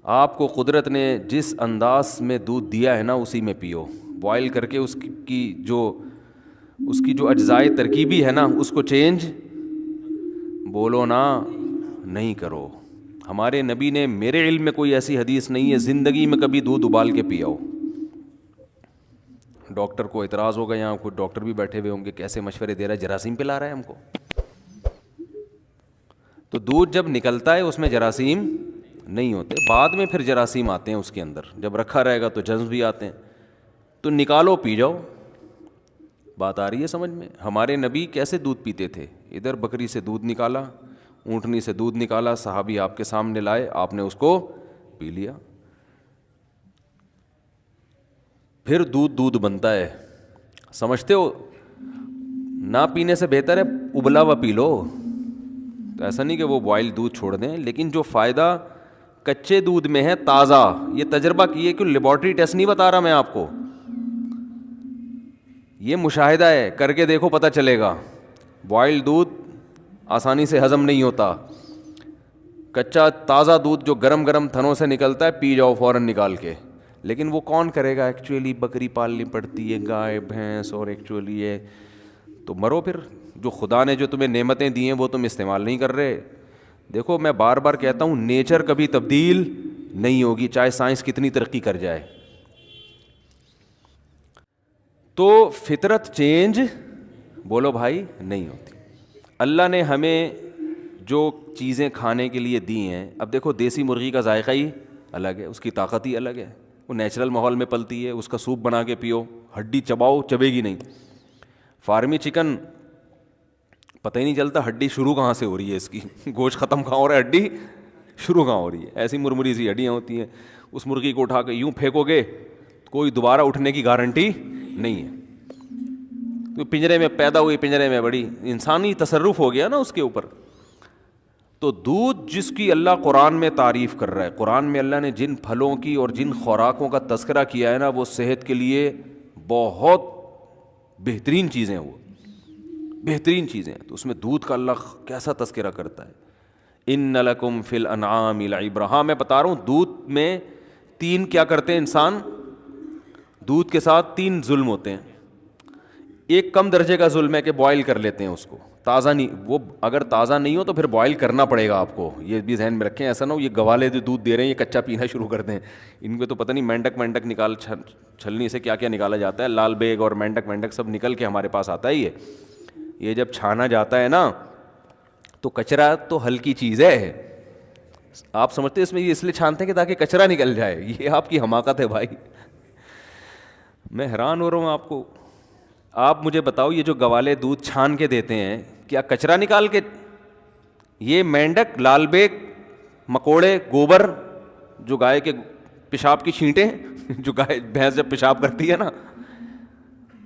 آپ کو قدرت نے جس انداز میں دودھ دیا ہے نا اسی میں پیو. بوائل کر کے اس کی جو اجزائے ترکیبی ہے نا اس کو چینج بولو نا نہیں کرو. ہمارے نبی نے, میرے علم میں کوئی ایسی حدیث نہیں ہے زندگی میں کبھی دودھ ابال کے پیا ہو. ڈاکٹر کو اعتراض ہوگا, یہاں کوئی ڈاکٹر بھی بیٹھے ہوئے ہوں گے, کیسے مشورے دے رہا ہے, جراثیم پلا رہا ہے ہم کو. تو دودھ جب نکلتا ہے اس میں جراثیم نہیں ہوتے, بعد میں پھر جراثیم آتے ہیں اس کے اندر, جب رکھا رہے گا تو جرمز بھی آتے ہیں. تو نکالو پی جاؤ. بات آ رہی ہے سمجھ میں؟ ہمارے نبی کیسے دودھ پیتے تھے, ادھر بکری سے دودھ نکالا, اونٹنی سے دودھ نکالا, صحابی آپ کے سامنے لائے, آپ نے اس کو پی لیا. پھر دودھ بنتا ہے, سمجھتے ہو؟ نہ پینے سے بہتر ہے ابلا ہوا پی لو. تو ایسا نہیں کہ وہ بوائل دودھ چھوڑ دیں, لیکن جو فائدہ کچے دودھ میں ہے تازہ, یہ تجربہ کیے کہ لیبارٹری ٹیسٹ نہیں بتا رہا میں آپ کو, یہ مشاہدہ ہے, کر کے دیکھو پتہ چلے گا. بوائل دودھ آسانی سے ہضم نہیں ہوتا. کچا تازہ دودھ جو گرم گرم تھنوں سے نکلتا ہے پی جاؤ فوراً نکال کے. لیکن وہ کون کرے گا؟ ایکچولی بکری پالنی پڑتی ہے, گائے بھینس, اور ایکچولی یہ تو مرو پھر. جو خدا نے جو تمہیں نعمتیں دی ہیں وہ تم استعمال نہیں کر رہے. دیکھو میں بار بار کہتا ہوں, نیچر کبھی تبدیل نہیں ہوگی چاہے سائنس کتنی ترقی کر جائے. تو فطرت چینج بولو بھائی نہیں ہوتی. اللہ نے ہمیں جو چیزیں کھانے کے لیے دی ہیں, اب دیکھو دیسی مرغی کا ذائقہ ہی الگ ہے, اس کی طاقت ہی الگ ہے, وہ نیچرل ماحول میں پلتی ہے, اس کا سوپ بنا کے پیو, ہڈی چباؤ چبے گی نہیں. فارمی چکن پتہ ہی نہیں چلتا ہڈی شروع کہاں سے ہو رہی ہے, اس کی گوشت ختم کہاں ہو رہا ہے, ہڈی شروع کہاں ہو رہی ہے. ایسی مرمری سی ہڈیاں ہوتی ہیں, اس مرغی کو اٹھا کے یوں پھینکو گے کوئی دوبارہ اٹھنے کی گارنٹی نہیں ہے. تو پنجرے میں پیدا ہوئی, پنجرے میں بڑی, انسانی تصرف ہو گیا نا اس کے اوپر. تو دودھ جس کی اللہ قرآن میں تعریف کر رہا ہے, قرآن میں اللہ نے جن پھلوں کی اور جن خوراکوں کا تذکرہ کیا ہے نا وہ صحت کے لیے بہت بہترین چیزیں ہیں, وہ بہترین چیزیں ہیں. تو اس میں دودھ کا اللہ کیسا تذکرہ کرتا ہے, ان لکم فی الانعام لعبرہ. ہاں میں بتا رہا ہوں دودھ میں تین کیا کرتے ہیں انسان, دودھ کے ساتھ تین ظلم ہوتے ہیں. ایک کم درجے کا ظلم ہے کہ بوائل کر لیتے ہیں اس کو, تازہ نہیں, وہ اگر تازہ نہیں ہو تو پھر بوائل کرنا پڑے گا آپ کو, یہ بھی ذہن میں رکھیں. ایسا نہ ہو یہ گوالے جو دودھ دے رہے ہیں یہ کچا پینا شروع کر دیں, ان کو تو پتہ نہیں مینڈک نکال چھلنی سے کیا کیا نکالا جاتا ہے, لال بیگ اور مینڈک سب نکل کے ہمارے پاس آتا ہے. یہ جب چھانا جاتا ہے نا تو کچرا تو ہلکی چیز ہے, آپ سمجھتے ہیں اس میں یہ اس لیے چھانتے ہیں کہ تاکہ کچرا نکل جائے, یہ آپ کی حماقت ہے بھائی. میں حیران ہو رہا ہوں آپ کو. آپ مجھے بتاؤ یہ جو گوالے دودھ چھان کے دیتے ہیں کیا کچرا نکال کے, یہ مینڈک, لال بیگ, مکوڑے, گوبر, جو گائے کے پیشاب کی چھینٹیں جو گائے بھینس جب پیشاب کرتی ہے نا,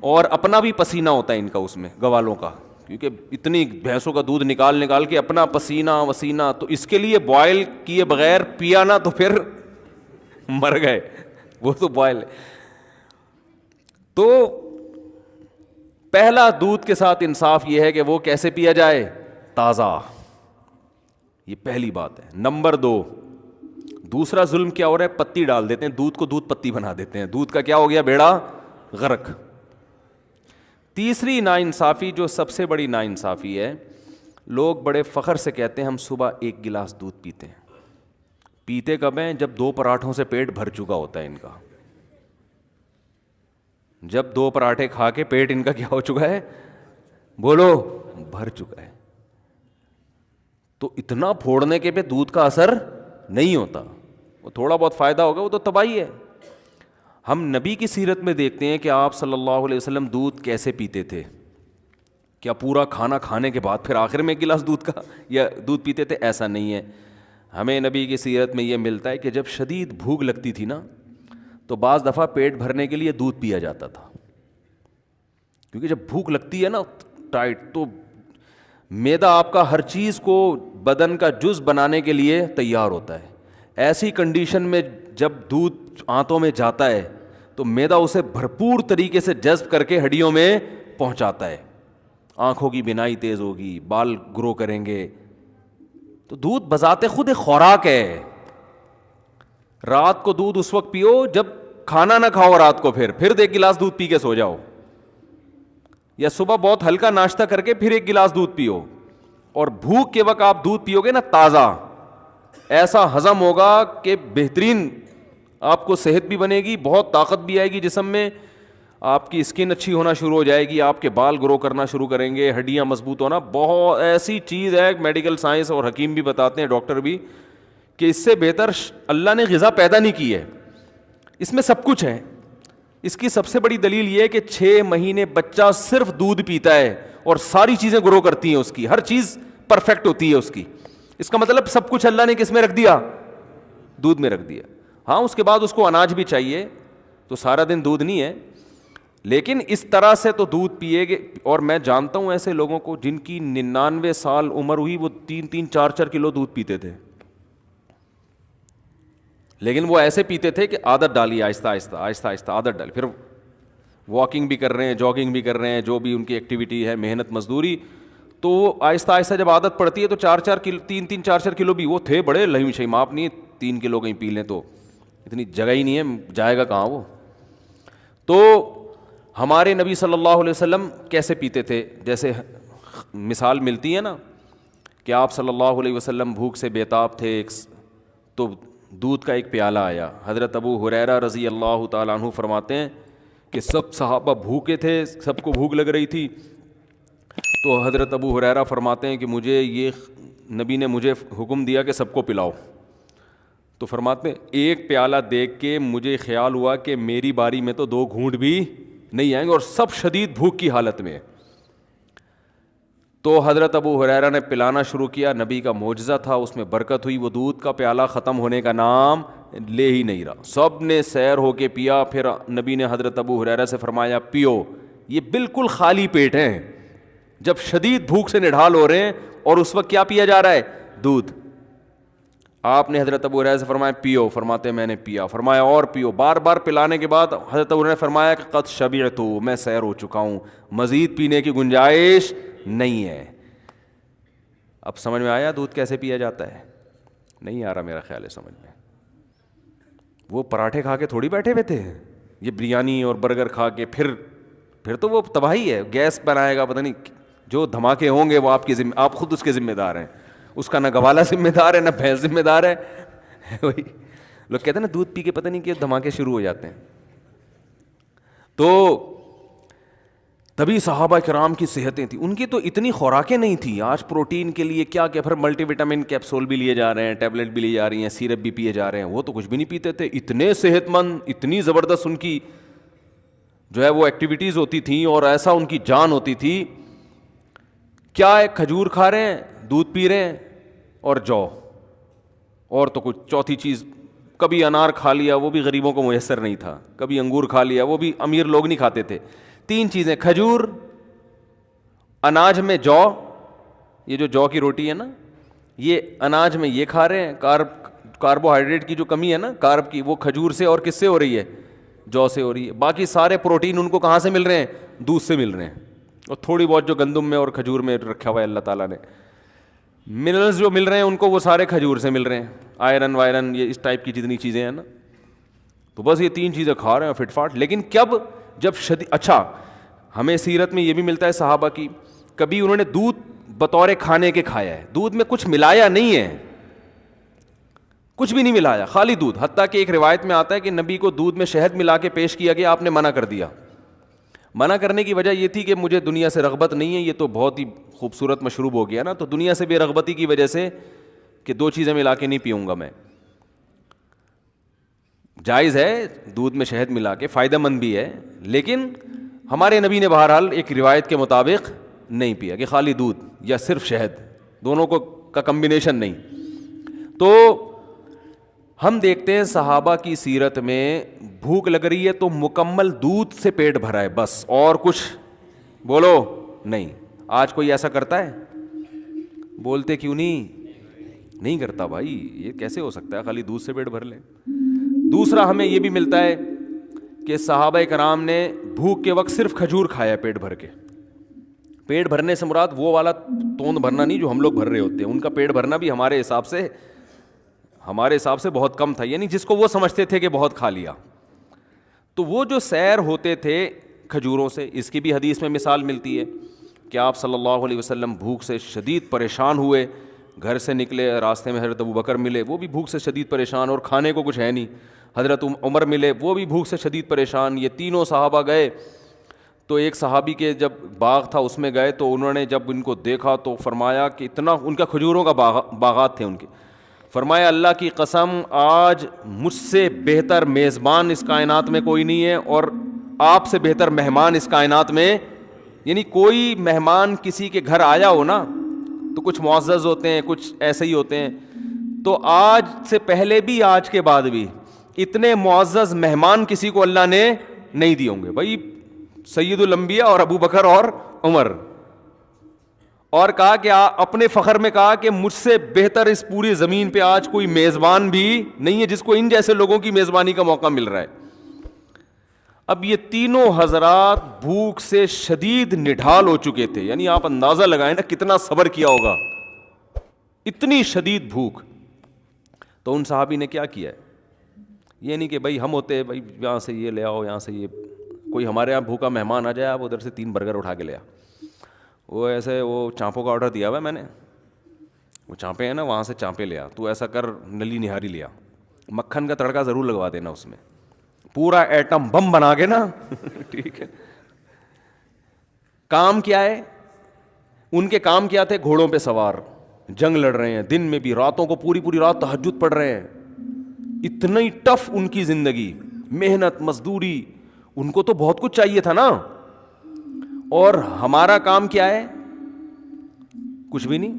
اور اپنا بھی پسینہ ہوتا ہے ان کا اس میں گوالوں کا, کیونکہ اتنی بھینسوں کا دودھ نکال کے اپنا پسینہ وسینہ, تو اس کے لیے بوائل کیے بغیر پیا نا تو پھر مر گئے, وہ تو بوائل. تو پہلا دودھ کے ساتھ انصاف یہ ہے کہ وہ کیسے پیا جائے, تازہ, یہ پہلی بات ہے. نمبر 2, دوسرا ظلم کیا ہو رہا ہے, پتی ڈال دیتے ہیں دودھ کو, دودھ پتی بنا دیتے ہیں, دودھ کا کیا ہو گیا, بیڑا غرق. تیسری ناانصافی جو سب سے بڑی ناانصافی ہے, لوگ بڑے فخر سے کہتے ہیں ہم صبح 1 گلاس دودھ پیتے ہیں. پیتے کب ہیں؟ جب 2 پراٹھوں سے پیٹ بھر چکا ہوتا ہے ان کا, جب 2 پراٹھے کھا کے پیٹ ان کا کیا ہو چکا ہے, بولو, بھر چکا ہے. تو اتنا پھوڑنے کے پہ دودھ کا اثر نہیں ہوتا, وہ تھوڑا بہت فائدہ ہوگا وہ تو تباہی ہے. ہم نبی کی سیرت میں دیکھتے ہیں کہ آپ صلی اللہ علیہ وسلم دودھ کیسے پیتے تھے. کیا پورا کھانا کھانے کے بعد پھر آخر میں 1 گلاس دودھ کا یا دودھ پیتے تھے؟ ایسا نہیں ہے. ہمیں نبی کی سیرت میں یہ ملتا ہے کہ جب شدید بھوک لگتی تھی نا تو بعض دفعہ پیٹ بھرنے کے لیے دودھ پیا جاتا تھا, کیونکہ جب بھوک لگتی ہے نا ٹائٹ, تو معدہ آپ کا ہر چیز کو بدن کا جز بنانے کے لیے تیار ہوتا ہے. ایسی کنڈیشن میں جب دودھ آنتوں میں جاتا ہے تو معدہ اسے بھرپور طریقے سے جذب کر کے ہڈیوں میں پہنچاتا ہے, آنکھوں کی بینائی تیز ہوگی, بال گرو کریں گے. تو دودھ بذات خود ایک خوراک ہے. رات کو دودھ اس وقت پیو جب کھانا نہ کھاؤ رات کو، پھر ایک گلاس دودھ پی کے سو جاؤ، یا صبح بہت ہلکا ناشتہ کر کے پھر ایک گلاس دودھ پیو. اور بھوک کے وقت آپ دودھ پیو گے نا تازہ، ایسا ہضم ہوگا کہ بہترین آپ کو صحت بھی بنے گی، بہت طاقت بھی آئے گی جسم میں، آپ کی اسکن اچھی ہونا شروع ہو جائے گی، آپ کے بال گرو کرنا شروع کریں گے، ہڈیاں مضبوط ہونا. بہت ایسی چیز ہے، میڈیکل سائنس اور حکیم بھی بتاتے ہیں، ڈاکٹر بھی، کہ اس سے بہتر اللہ نے غذا پیدا نہیں کی ہے. اس میں سب کچھ ہے. اس کی سب سے بڑی دلیل یہ ہے کہ 6 مہینے بچہ صرف دودھ پیتا ہے اور ساری چیزیں گرو کرتی ہیں، اس کی ہر چیز پرفیکٹ ہوتی ہے اس کی. اس کا مطلب سب کچھ اللہ نے کس میں رکھ دیا؟ دودھ میں رکھ دیا. ہاں اس کے بعد اس کو اناج بھی چاہیے، تو سارا دن دودھ نہیں ہے، لیکن اس طرح سے تو دودھ پیے گے. اور میں جانتا ہوں ایسے لوگوں کو جن کی 99 سال عمر ہوئی، وہ 3-3 4-4 کلو دودھ پیتے تھے، لیکن وہ ایسے پیتے تھے کہ عادت ڈالی، آہستہ آہستہ آہستہ آہستہ عادت ڈالی. پھر واکنگ بھی کر رہے ہیں، جاگنگ بھی کر رہے ہیں، جو بھی ان کی ایکٹیویٹی ہے، محنت مزدوری، تو وہ آہستہ آہستہ جب عادت پڑتی ہے تو 4-4 کلو 3-3 4-4 کلو بھی وہ تھے بڑے لہیم شہیم. آپ نہیں 3 کلو کہیں پی لیں تو اتنی جگہ ہی نہیں ہے، جائے گا کہاں وہ. تو ہمارے نبی صلی اللہ علیہ وسلم کیسے پیتے تھے؟ جیسے مثال ملتی ہے نا کہ آپ صلی اللہ علیہ وسلم بھوک سے بیتاب تھے، تو دودھ کا ایک پیالہ آیا. حضرت ابو ہریرہ رضی اللہ تعالیٰ عنہ فرماتے ہیں کہ سب صحابہ بھوکے تھے، سب کو بھوک لگ رہی تھی. تو حضرت ابو ہریرہ فرماتے ہیں کہ نبی نے مجھے حکم دیا کہ سب کو پلاؤ. تو فرماتے ہیں ایک پیالہ دیکھ کے مجھے خیال ہوا کہ میری باری میں تو 2 گھونٹ بھی نہیں آئیں گے، اور سب شدید بھوک کی حالت میں. تو حضرت ابو ہریرہ نے پلانا شروع کیا. نبی کا معجزہ تھا، اس میں برکت ہوئی. وہ دودھ کا پیالہ ختم ہونے کا نام لے ہی نہیں رہا. سب نے سیر ہو کے پیا. پھر نبی نے حضرت ابو ہریرہ سے فرمایا پیو. یہ بالکل خالی پیٹ ہیں، جب شدید بھوک سے نڈھال ہو رہے ہیں، اور اس وقت کیا پیا جا رہا ہے؟ دودھ. آپ نے حضرت ابو ہریرہ سے فرمایا پیو. فرماتے میں نے پیا. فرمایا اور پیو. بار بار پلانے کے بعد حضرت ابو ہریرہ نے فرمایا کہ قد شبعت، میں سیر ہو چکا ہوں، مزید پینے کی گنجائش نہیں ہے. اب سمجھ میں آیا دودھ کیسے پیا جاتا ہے؟ نہیں آ رہا میرا خیال ہے سمجھ میں. وہ پراٹھے کھا کے تھوڑی بیٹھے ہوئے تھے، یہ بریانی اور برگر کھا کے پھر تو وہ تباہی ہے. گیس بنائے گا، پتہ نہیں جو دھماکے ہوں گے وہ آپ خود اس کے ذمہ دار ہیں. اس کا نہ گوالا ذمہ دار ہے، نہ بھینس ذمہ دار ہے. وہی لوگ کہتے ہیں نا دودھ پی کے پتہ نہیں کہ دھماکے شروع ہو جاتے ہیں. تو تبھی صحابہ کرام کی صحتیں تھیں. ان کی تو اتنی خوراکیں نہیں تھیں. آج پروٹین کے لیے کیا پھر ملٹی وٹامن کیپسول بھی لیے جا رہے ہیں، ٹیبلٹ بھی لی جا رہی ہیں، سیرپ بھی پیے جا رہے ہیں. وہ تو کچھ بھی نہیں پیتے تھے. اتنے صحت مند، اتنی زبردست ان کی جو ہے وہ ایکٹیویٹیز ہوتی تھیں، اور ایسا ان کی جان ہوتی تھی. کیا ہے؟ کھجور کھا رہے ہیں، دودھ پی رہے ہیں اور جو، اور تو کچھ چوتھی چیز. کبھی انار کھا لیا، وہ بھی غریبوں کو میسر نہیں تھا. کبھی انگور کھا لیا، وہ بھی امیر لوگ نہیں کھاتے تھے. 3 چیزیں: کھجور، اناج میں جو، یہ جو جو کی روٹی ہے نا، یہ اناج میں یہ کھا رہے ہیں. کاربوہائیڈریٹ کی جو کمی ہے نا، کارب کی، وہ کھجور سے اور کس سے ہو رہی ہے؟ جو سے ہو رہی ہے. باقی سارے پروٹین ان کو کہاں سے مل رہے ہیں؟ دودھ سے مل رہے ہیں. اور تھوڑی بہت جو گندم میں اور کھجور میں رکھا ہوا ہے اللہ تعالیٰ نے، منرلز جو مل رہے ہیں ان کو وہ سارے کھجور سے مل رہے ہیں. آئرن وائرن، یہ اس ٹائپ کی جتنی چیزیں ہیں نا، تو بس یہ 3 چیزیں کھا رہے ہیں فٹ فاٹ. لیکن جب شدید. اچھا، ہمیں سیرت میں یہ بھی ملتا ہے صحابہ کی، کبھی انہوں نے دودھ بطور کھانے کے کھایا ہے. دودھ میں کچھ ملایا نہیں ہے، کچھ بھی نہیں ملایا، خالی دودھ. حتیٰ کہ ایک روایت میں آتا ہے کہ نبی کو دودھ میں شہد ملا کے پیش کیا گیا، آپ نے منع کر دیا. منع کرنے کی وجہ یہ تھی کہ مجھے دنیا سے رغبت نہیں ہے. یہ تو بہت ہی خوبصورت مشروب ہو گیا نا، تو دنیا سے بے رغبتی کی وجہ سے کہ 2 چیزیں ملا کے نہیں پیوں گا میں. جائز ہے دودھ میں شہد ملا کے، فائدہ مند بھی ہے، لیکن ہمارے نبی نے بہرحال ایک روایت کے مطابق نہیں پیا کہ خالی دودھ یا صرف شہد، دونوں کا کمبینیشن نہیں. تو ہم دیکھتے ہیں صحابہ کی سیرت میں بھوک لگ رہی ہے تو مکمل دودھ سے پیٹ بھرا ہے بس، اور کچھ بولو نہیں. آج کوئی ایسا کرتا ہے؟ بولتے کیوں نہیں کرتا بھائی. یہ کیسے ہو سکتا ہے خالی دودھ سے پیٹ بھر لیں؟ دوسرا ہمیں یہ بھی ملتا ہے کہ صحابہ کرام نے بھوک کے وقت صرف کھجور کھایا پیٹ بھر کے. پیٹ بھرنے سے مراد وہ والا توند بھرنا نہیں جو ہم لوگ بھر رہے ہوتے ہیں. ان کا پیٹ بھرنا بھی ہمارے حساب سے ہمارے حساب سے بہت کم تھا، یعنی جس کو وہ سمجھتے تھے کہ بہت کھا لیا. تو وہ جو سیر ہوتے تھے کھجوروں سے، اس کی بھی حدیث میں مثال ملتی ہے کہ آپ صلی اللہ علیہ وسلم بھوک سے شدید پریشان ہوئے، گھر سے نکلے، راستے میں حضرت ابوبکر ملے، وہ بھی بھوک سے شدید پریشان اور کھانے کو کچھ ہے نہیں. حضرت عمر ملے، وہ بھی بھوک سے شدید پریشان. یہ تینوں صحابہ گئے تو ایک صحابی کے جب باغ تھا اس میں گئے تو انہوں نے جب ان کو دیکھا تو فرمایا کہ اتنا ان کا کھجوروں کا باغات تھے ان کے، فرمایا اللہ کی قسم آج مجھ سے بہتر میزبان اس کائنات میں کوئی نہیں ہے، اور آپ سے بہتر مہمان اس کائنات میں، یعنی کوئی مہمان کسی کے گھر آیا ہو نا تو کچھ معزز ہوتے ہیں، کچھ ایسے ہی ہوتے ہیں. تو آج سے پہلے بھی آج کے بعد بھی اتنے معزز مہمان کسی کو اللہ نے نہیں دیے ہوں گے. بھائی سید الانبیاء اور ابو بکر اور عمر، اور کہا کہ اپنے فخر میں کہا کہ مجھ سے بہتر اس پوری زمین پہ آج کوئی میزبان بھی نہیں ہے جس کو ان جیسے لوگوں کی میزبانی کا موقع مل رہا ہے. اب یہ تینوں حضرات بھوک سے شدید نڈھال ہو چکے تھے، یعنی آپ اندازہ لگائیں نا کتنا صبر کیا ہوگا، اتنی شدید بھوک. تو ان صحابی نے کیا کیا ہے، یہ نہیں کہ بھائی ہم ہوتے بھائی یہاں سے یہ لے آؤ، یہاں سے یہ، کوئی ہمارے یہاں بھوکا مہمان آ جائے آپ ادھر سے 3 برگر اٹھا کے لے آ. وہ ایسے وہ چانپوں کا آرڈر دیا ہوا ہے میں نے، وہ چانپے ہیں نا وہاں سے چانپے لے آ، تو ایسا کر نلی نہاری لیا، مکھن کا تڑکا ضرور لگوا دینا اس میں، پورا ایٹم بم بنا کے نا ٹھیک ہے. کام کیا ہے ان کے، کام کیا تھے، گھوڑوں پہ سوار جنگ لڑ رہے ہیں، دن میں بھی، راتوں کو پوری پوری رات تہجد پڑھ رہے ہیں. اتنا ہی ٹف ان کی زندگی، محنت مزدوری، ان کو تو بہت کچھ چاہیے تھا نا. اور ہمارا کام کیا ہے، کچھ بھی نہیں.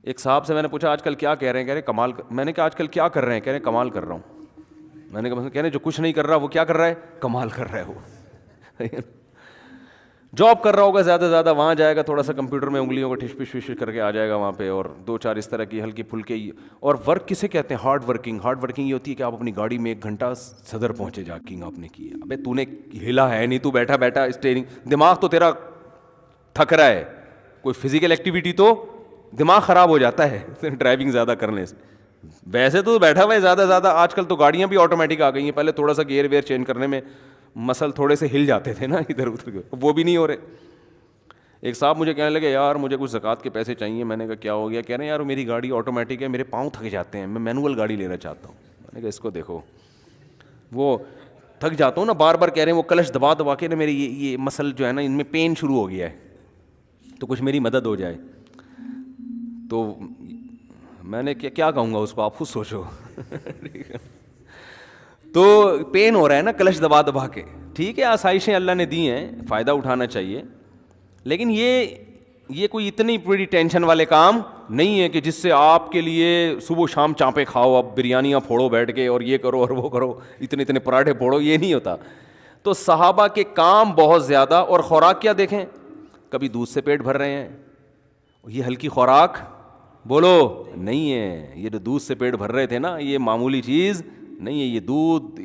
ایک صاحب سے میں نے پوچھا آج کل کیا کہہ رہے ہیں، کہہ رہے کمال میں نے کہا آج کل کیا کر رہے ہیں، کہہ رہے کمال کر رہا ہوں. میں نے کہا کہہ رہے جو کچھ نہیں کر رہا وہ کیا کر رہا ہے، کمال کر رہا ہے. وہ جاب کر رہا ہوگا زیادہ سے زیادہ، وہاں جائے گا تھوڑا سا کمپیوٹر میں انگلیوں کو ٹھش پش پش کر کے آ جائے گا وہاں پہ، اور 2-4 اس طرح کی ہلکی پھلکی. اور ورک کسے کہتے ہیں، ہارڈ ورکنگ. ہارڈ ورکنگ یہ ہوتی ہے کہ آپ اپنی گاڑی میں 1 گھنٹہ صدر پہنچے جا کنگ آپ نے کی، ابے تو نے ہلا ہے نہیں، تو بیٹھا بیٹھا اسٹیئرنگ، دماغ تو تیرا تھک رہا ہے، کوئی فزیکل ایکٹیویٹی تو دماغ خراب ہو جاتا ہے ڈرائیونگ زیادہ کرنے سے. ویسے تو بیٹھا ہوا ہے زیادہ زیادہ. آج کل تو گاڑیاں بھی آٹومیٹک آ گئی ہیں، پہلے تھوڑا سا گیئر ویئر چینج کرنے میں مسل تھوڑے سے ہل جاتے تھے نا ادھر ادھر کے، وہ بھی نہیں ہو رہے. ایک صاحب مجھے کہنے لگے یار مجھے کچھ زکوٰۃ کے پیسے چاہیے. میں نے کہا کیا ہو گیا، کہہ رہے ہیں یار میری گاڑی آٹومیٹک ہے، میرے پاؤں تھک جاتے ہیں، میں مینول گاڑی لینا چاہتا ہوں. میں نے کہا اس کو دیکھو، وہ تھک جاتا ہوں نا بار بار، کہہ رہے ہیں وہ کلچ دبا دبا کے نا میری یہ مسل جو ہے نا ان میں پین شروع ہو گیا ہے، تو کچھ میری مدد ہو جائے. تو میں نے کیا کہوں گا اس کو، آپ خود سوچو. تو پین ہو رہا ہے نا کلچ دبا دبا کے، ٹھیک ہے آسائشیں اللہ نے دی ہیں، فائدہ اٹھانا چاہیے، لیکن یہ کوئی اتنی بڑی ٹینشن والے کام نہیں ہے کہ جس سے آپ کے لیے صبح شام چانپے کھاؤ، اب بریانیاں پھوڑو بیٹھ کے، اور یہ کرو اور وہ کرو، اتنے پراٹھے پھوڑو، یہ نہیں ہوتا. تو صحابہ کے کام بہت زیادہ، اور خوراک کیا دیکھیں، کبھی دودھ سے پیٹ بھر رہے ہیں، یہ ہلکی خوراک بولو نہیں ہے. یہ جو دودھ سے پیٹ بھر رہے تھے نا، یہ معمولی چیز نہیں ہے. یہ دودھ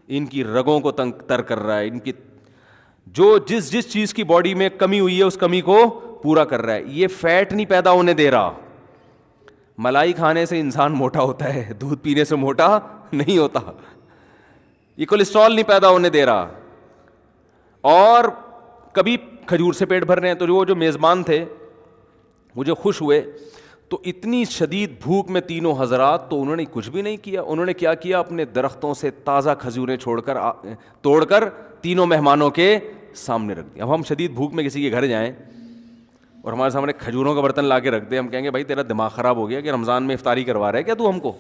ان کی رگوں کو تر کر رہا ہے، ان کی جو جس چیز کی باڈی میں کمی ہوئی ہے اس کمی کو پورا کر رہا ہے. یہ فیٹ نہیں پیدا ہونے دے رہا. ملائی کھانے سے انسان موٹا ہوتا ہے، دودھ پینے سے موٹا نہیں ہوتا. یہ کولیسٹرول نہیں پیدا ہونے دے رہا. اور کبھی کھجور سے پیٹ بھر رہے ہیں. تو جو میزبان تھے وہ جو خوش ہوئے، تو اتنی شدید بھوک میں تینوں حضرات، تو انہوں نے کچھ بھی نہیں کیا. انہوں نے کیا کیا، اپنے درختوں سے تازہ کھجوریں توڑ کر تینوں مہمانوں کے سامنے رکھ دی. اب ہم شدید بھوک میں کسی کے گھر جائیں اور ہمارے سامنے کھجوروں کا برتن لا کے رکھ دیں، ہم کہیں گے بھائی تیرا دماغ خراب ہو گیا کہ رمضان میں افطاری کروا رہا ہے کیا تو ہم کو.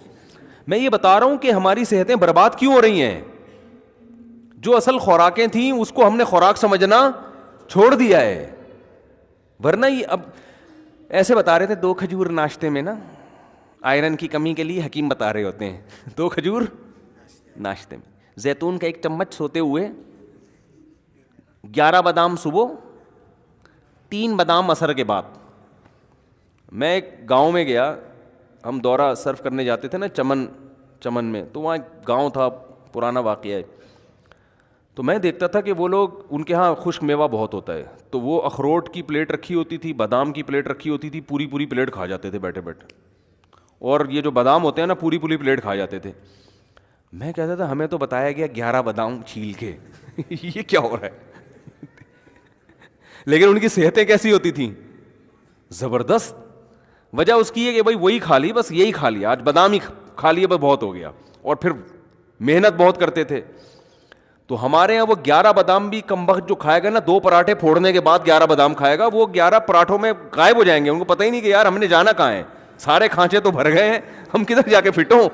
میں یہ بتا رہا ہوں کہ ہماری صحتیں برباد کیوں ہو رہی ہیں. جو اصل خوراکیں تھیں اس کو ہم نے خوراک سمجھنا چھوڑ دیا ہے. ورنہ یہ اب ایسے بتا رہے تھے 2 کھجور ناشتے میں نا، آئرن کی کمی کے لیے حکیم بتا رہے ہوتے ہیں 2 کھجور ناشتے میں، زیتون کا 1 چمچ سوتے ہوئے، 11 بادام صبح، 3 بادام عصر کے بعد. میں ایک گاؤں میں گیا، ہم دورہ سرف کرنے جاتے تھے نا چمن میں، تو وہاں ایک گاؤں تھا، پرانا واقعہ ہے. تو میں دیکھتا تھا کہ وہ لوگ، ان کے ہاں خشک میوہ بہت ہوتا ہے، تو وہ اخروٹ کی پلیٹ رکھی ہوتی تھی، بادام کی پلیٹ رکھی ہوتی تھی، پوری پلیٹ کھا جاتے تھے بیٹھے بیٹھے. اور یہ جو بادام ہوتے ہیں نا پوری پوری پلیٹ کھا جاتے تھے. میں کہتا تھا ہمیں تو بتایا گیا 11 بادام چھیل کے, یہ کیا ہو رہا ہے. لیکن ان کی صحتیں کیسی ہوتی تھیں, زبردست. وجہ اس کی ہے کہ بھائی وہی کھا لی, بس یہی کھا لیا, آج بادام ہی کھا لیے, بس بہت ہو گیا. اور پھر محنت بہت کرتے تھے. تو ہمارے یہاں وہ 11 بادام بھی کم وقت جو کھائے گا نا, 2 پراٹھے پھوڑنے کے بعد 11 بادام کھائے گا, وہ 11 پراٹھوں میں غائب ہو جائیں گے. ان کو پتہ ہی نہیں کہ یار ہم نے جانا کہاں ہے, سارے کھانچے تو بھر گئے ہیں, ہم کدھر جا کے فٹ ہوں.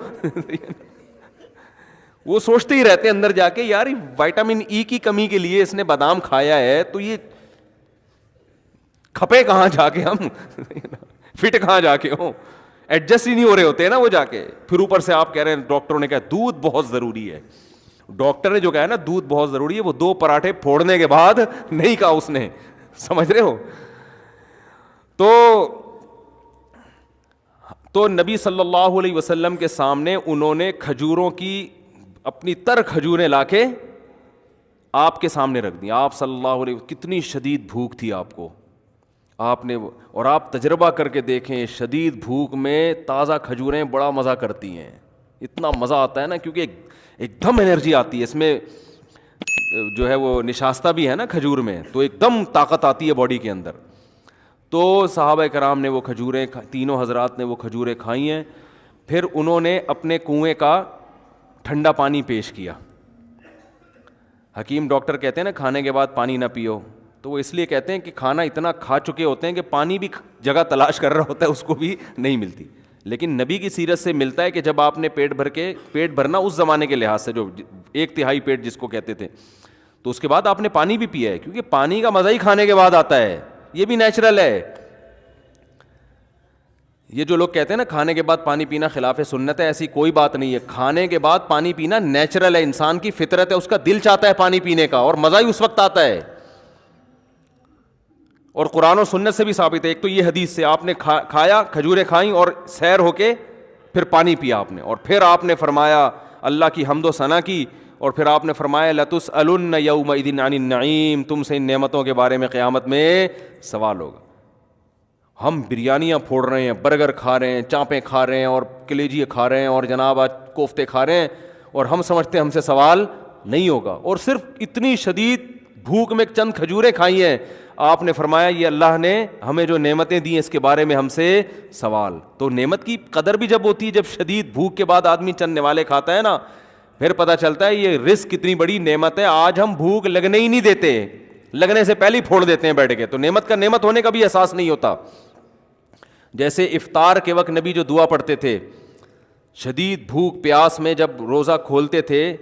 وہ سوچتے ہی رہتے ہیں اندر جا کے یار وائٹامن ای کی کمی کے لیے اس نے بادام کھایا ہے, تو یہ کھپے کہاں جا کے ہم, فٹ کہاں جا کے ہوں, ایڈجسٹ ہی نہیں ہو رہے ہوتے ہیں نا وہ جا کے. پھر اوپر سے آپ کہہ رہے ہیں ڈاکٹروں نے کہا دودھ بہت ضروری ہے. ڈاکٹر نے جو کہا ہے نا دودھ بہت ضروری ہے, وہ 2 پراٹھے پھوڑنے کے بعد نہیں کہا اس نے, سمجھ رہے ہو. تو نبی صلی اللہ علیہ وسلم کے سامنے انہوں نے کھجوروں کی اپنی تر کھجوریں لا کے آپ کے سامنے رکھ دی. آپ صلی اللہ علیہ وسلم, کتنی شدید بھوک تھی آپ کو, آپ نے, اور آپ تجربہ کر کے دیکھیں شدید بھوک میں تازہ کھجوریں بڑا مزہ کرتی ہیں, اتنا مزہ آتا ہے نا, کیونکہ ایک دم انرجی آتی ہے اس میں, جو ہے وہ نشاستہ بھی ہے نا کھجور میں, تو ایک دم طاقت آتی ہے باڈی کے اندر. تو صحابہ کرام نے وہ کھجوریں, تینوں حضرات نے وہ کھجوریں کھائی ہیں. پھر انہوں نے اپنے کنویں کا ٹھنڈا پانی پیش کیا. حکیم ڈاکٹر کہتے ہیں نا کھانے کے بعد پانی نہ پیو, تو وہ اس لیے کہتے ہیں کہ کھانا اتنا کھا چکے ہوتے ہیں کہ پانی بھی جگہ تلاش کر رہا ہوتا ہے, اس کو بھی نہیں ملتی. لیکن نبی کی سیرت سے ملتا ہے کہ جب آپ نے پیٹ بھرنا اس زمانے کے لحاظ سے, جو 1/3 پیٹ جس کو کہتے تھے, تو اس کے بعد آپ نے پانی بھی پیا ہے, کیونکہ پانی کا مزہ ہی کھانے کے بعد آتا ہے, یہ بھی نیچرل ہے. یہ جو لوگ کہتے ہیں نا کھانے کے بعد پانی پینا خلاف سنت ہے, ایسی کوئی بات نہیں ہے. کھانے کے بعد پانی پینا نیچرل ہے, انسان کی فطرت ہے, اس کا دل چاہتا ہے پانی پینے کا, اور مزہ ہی اس وقت آتا ہے. اور قرآن و سنت سے بھی ثابت ہے. ایک تو یہ حدیث سے آپ نے کھایا, کھجوریں کھائیں اور سیر ہو کے پھر پانی پیا آپ نے, اور پھر آپ نے فرمایا اللہ کی حمد و ثنا کی, اور پھر آپ نے فرمایا لَتُسْأَلُنَّ يَوْمَئِذٍ عَنِ النَّعِيمِ, تم سے ان نعمتوں کے بارے میں قیامت میں سوال ہوگا. ہم بریانیاں پھوڑ رہے ہیں, برگر کھا رہے ہیں, چانپیں کھا رہے ہیں, اور کلیجی کھا رہے ہیں, اور جناب آج کوفتے کھا رہے ہیں, اور ہم سمجھتے ہیں ہم سے سوال نہیں ہوگا, اور صرف اتنی شدید بھوک میں چند کھجوریں کھائی ہیں. آپ نے فرمایا یہ اللہ نے ہمیں جو نعمتیں دی ہیں اس کے بارے میں ہم سے سوال. تو نعمت کی قدر بھی جب ہوتی ہے, جب شدید بھوک کے بعد آدمی چند نوالے کھاتا ہے نا, پھر پتہ چلتا ہے یہ رزق کتنی بڑی نعمت ہے. آج ہم بھوک لگنے ہی نہیں دیتے, لگنے سے پہلے ہی پھوڑ دیتے ہیں بیٹھ کے, تو نعمت کا نعمت ہونے کا بھی احساس نہیں ہوتا. جیسے افطار کے وقت نبی جو دعا پڑھتے تھے, شدید بھوک پیاس میں جب روزہ کھولتے تھے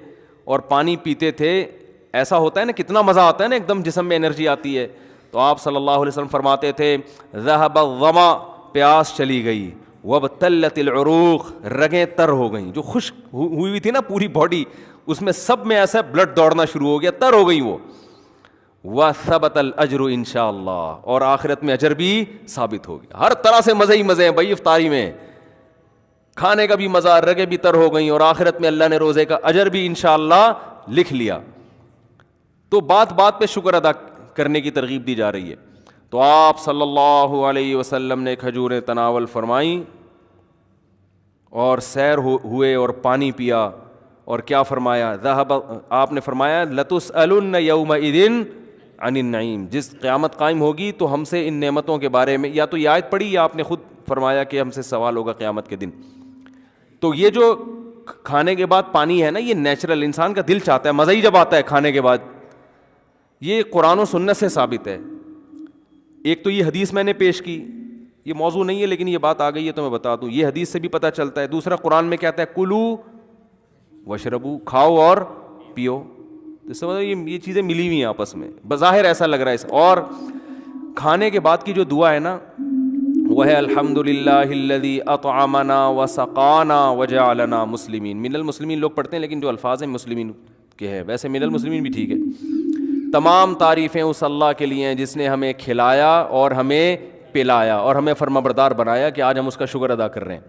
اور پانی پیتے تھے, ایسا ہوتا ہے نا کتنا مزہ آتا ہے نا, ایک دم جسم میں انرجی آتی ہے. تو آپ صلی اللہ علیہ وسلم فرماتے تھے ذهب الظما, پیاس چلی گئی, وابتلت العروق, رگیں تر ہو گئیں, جو خشک ہوئی تھی نا پوری باڈی, اس میں سب میں ایسا بلڈ دوڑنا شروع ہو گیا, تر ہو گئی وہ. وثبت الاجر انشاءاللہ, اور آخرت میں اجر بھی ثابت ہو گیا. ہر طرح سے مزے ہی مزے ہیں بھائی افطاری میں, کھانے کا بھی مزہ, رگیں بھی تر ہو گئیں, اور آخرت میں اللہ نے روزے کا اجر بھی انشاءاللہ لکھ لیا. تو بات بات پہ شکر ادا کرنے کی ترغیب دی جا رہی ہے. تو آپ صلی اللہ علیہ وسلم نے کھجوریں تناول فرمائیں, اور سیر ہوئے اور پانی پیا, اور کیا فرمایا, آپ نے فرمایا لَتُسْأَلُنَّ يَوْمَئِذٍ عَنِ النَّعِيمِ, جس قیامت قائم ہوگی تو ہم سے ان نعمتوں کے بارے میں, یا تو یہ آیت پڑھی یا آپ نے خود فرمایا کہ ہم سے سوال ہوگا قیامت کے دن. تو یہ جو کھانے کے بعد پانی ہے نا, یہ نیچرل, انسان کا دل چاہتا ہے, مزہ ہی جب آتا ہے کھانے کے بعد. یہ قرآن و سنت سے ثابت ہے. ایک تو یہ حدیث میں نے پیش کی, یہ موضوع نہیں ہے لیکن یہ بات آ گئی ہے تو میں بتا دوں, یہ حدیث سے بھی پتہ چلتا ہے. دوسرا قرآن میں کہتا ہے کلو وشربو, کھاؤ اور پیو. تو سمجھو یہ چیزیں ملی ہوئی ہیں آپس میں, بظاہر ایسا لگ رہا ہے. اور کھانے کے بعد کی جو دعا ہے نا, وہ ہے الحمد للہ الذی اطعمنا وسقانا وجعلنا مسلمین. من المسلمین لوگ پڑھتے ہیں لیکن جو الفاظ ہیں مسلمین کے ہیں, ویسے من المسلمین بھی ٹھیک ہے. تمام تعریفیں اس اللہ کے لیے ہیں جس نے ہمیں کھلایا اور ہمیں پلایا اور ہمیں فرمانبردار بنایا کہ آج ہم اس کا شکر ادا کر رہے ہیں.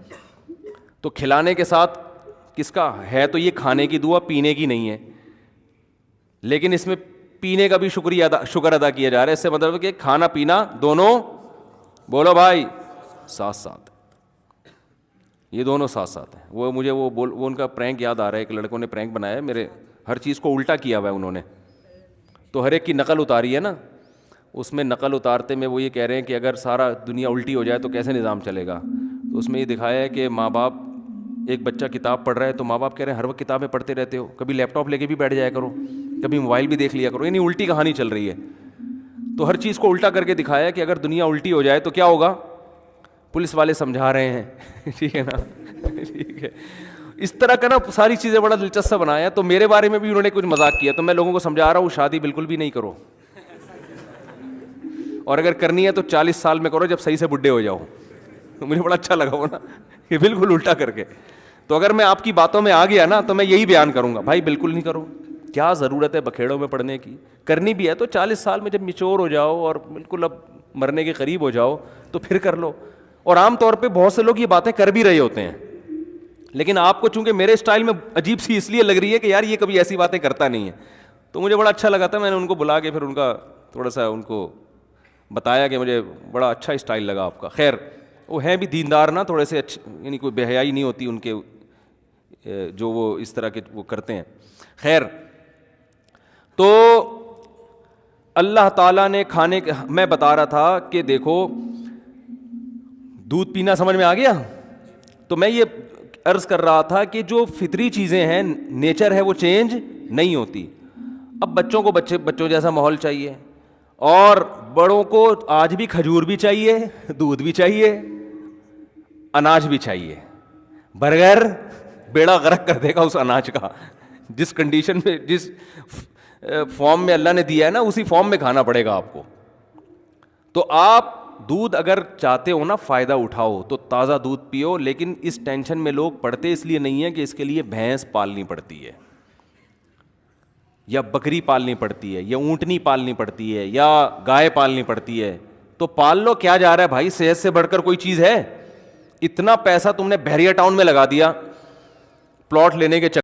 تو کھلانے کے ساتھ کس کا ہے, تو یہ کھانے کی دعا, پینے کی نہیں ہے, لیکن اس میں پینے کا بھی شکر ادا کیا جا رہا ہے. اس سے مطلب کہ کھانا پینا دونوں, بولو بھائی, ساتھ ساتھ. یہ دونوں ساتھ ساتھ ہیں. وہ مجھے وہ ان کا پرینک یاد آ رہا ہے. ایک لڑکوں نے پرینک بنایا ہے میرے, ہر چیز کو الٹا کیا ہوا ہے انہوں نے, تو ہر ایک کی نقل اتاری ہے نا. اس میں نقل اتارتے میں وہ یہ کہہ رہے ہیں کہ اگر سارا دنیا الٹی ہو جائے تو کیسے نظام چلے گا. تو اس میں یہ دکھایا ہے کہ ماں باپ, ایک بچہ کتاب پڑھ رہا ہے تو ماں باپ کہہ رہے ہیں ہر وقت کتابیں پڑھتے رہتے ہو, کبھی لیپ ٹاپ لے کے بھی بیٹھ جایا کرو, کبھی موبائل بھی دیکھ لیا کرو, یعنی الٹی کہانی چل رہی ہے. تو ہر چیز کو الٹا کر کے دکھایا کہ اگر دنیا الٹی ہو جائے تو کیا ہوگا. پولیس والے سمجھا رہے ہیں, ٹھیک ہے نا, ٹھیک ہے. اس طرح کا نا ساری چیزیں بڑا دلچسپ بنایا. تو میرے بارے میں بھی انہوں نے کچھ مذاق کیا, تو میں لوگوں کو سمجھا رہا ہوں شادی بالکل بھی نہیں کرو, اور اگر کرنی ہے تو 40 سال میں کرو جب صحیح سے بڈھے ہو جاؤ. مجھے بڑا اچھا لگا وہ نا, کہ بالکل الٹا کر کے. تو اگر میں آپ کی باتوں میں آ گیا نا تو میں یہی بیان کروں گا, بھائی بالکل نہیں کرو. کیا ضرورت ہے بکھیڑوں میں پڑھنے کی, کرنی بھی ہے تو 40 سال میں جب میچور ہو جاؤ اور بالکل اب مرنے کے قریب ہو جاؤ تو پھر کر لو. اور عام طور پہ بہت سے لوگ یہ باتیں کر بھی رہے ہوتے ہیں, لیکن آپ کو چونکہ میرے اسٹائل میں عجیب سی اس لیے لگ رہی ہے کہ یار یہ کبھی ایسی باتیں کرتا نہیں ہے. تو مجھے بڑا اچھا لگا تھا, میں نے ان کو بلا کے پھر ان کا تھوڑا سا ان کو بتایا کہ مجھے بڑا اچھا اسٹائل لگا آپ کا. خیر وہ ہیں بھی دیندار نا, تھوڑے سے اچھے, یعنی کوئی بے حیائی نہیں ہوتی ان کے جو وہ اس طرح کے وہ کرتے ہیں. خیر تو اللہ تعالیٰ نے کھانے کے, میں بتا رہا تھا کہ دیکھو دودھ پینا سمجھ میں آ گیا. تو میں یہ عرض کر رہا تھا کہ جو فطری چیزیں ہیں, نیچر ہے, وہ چینج نہیں ہوتی. اب بچوں کو بچوں جیسا ماحول چاہیے, اور بڑوں کو آج بھی کھجور بھی چاہیے, دودھ بھی چاہیے, اناج بھی چاہیے. برگر بیڑا غرق کر دے گا اس اناج کا, جس کنڈیشن میں, جس فارم میں اللہ نے دیا ہے نا, اسی فارم میں کھانا پڑے گا آپ کو. تو آپ دودھ اگر چاہتے ہو نا فائدہ اٹھاؤ تو تازہ دودھ پیو, لیکن اس ٹینشن میں لوگ پڑتے اس لیے نہیں ہے کہ اس کے لیے بھینس پالنی پڑتی ہے, یا بکری پالنی پڑتی ہے, یا اونٹنی پالنی پڑتی ہے, یا گائے پالنی پڑتی ہے. تو پال لو, کیا جا رہا ہے بھائی, صحت سے بڑھ کر کوئی چیز ہے. اتنا پیسہ تم نے بحریہ ٹاؤن میں لگا دیا پلاٹ لینے کے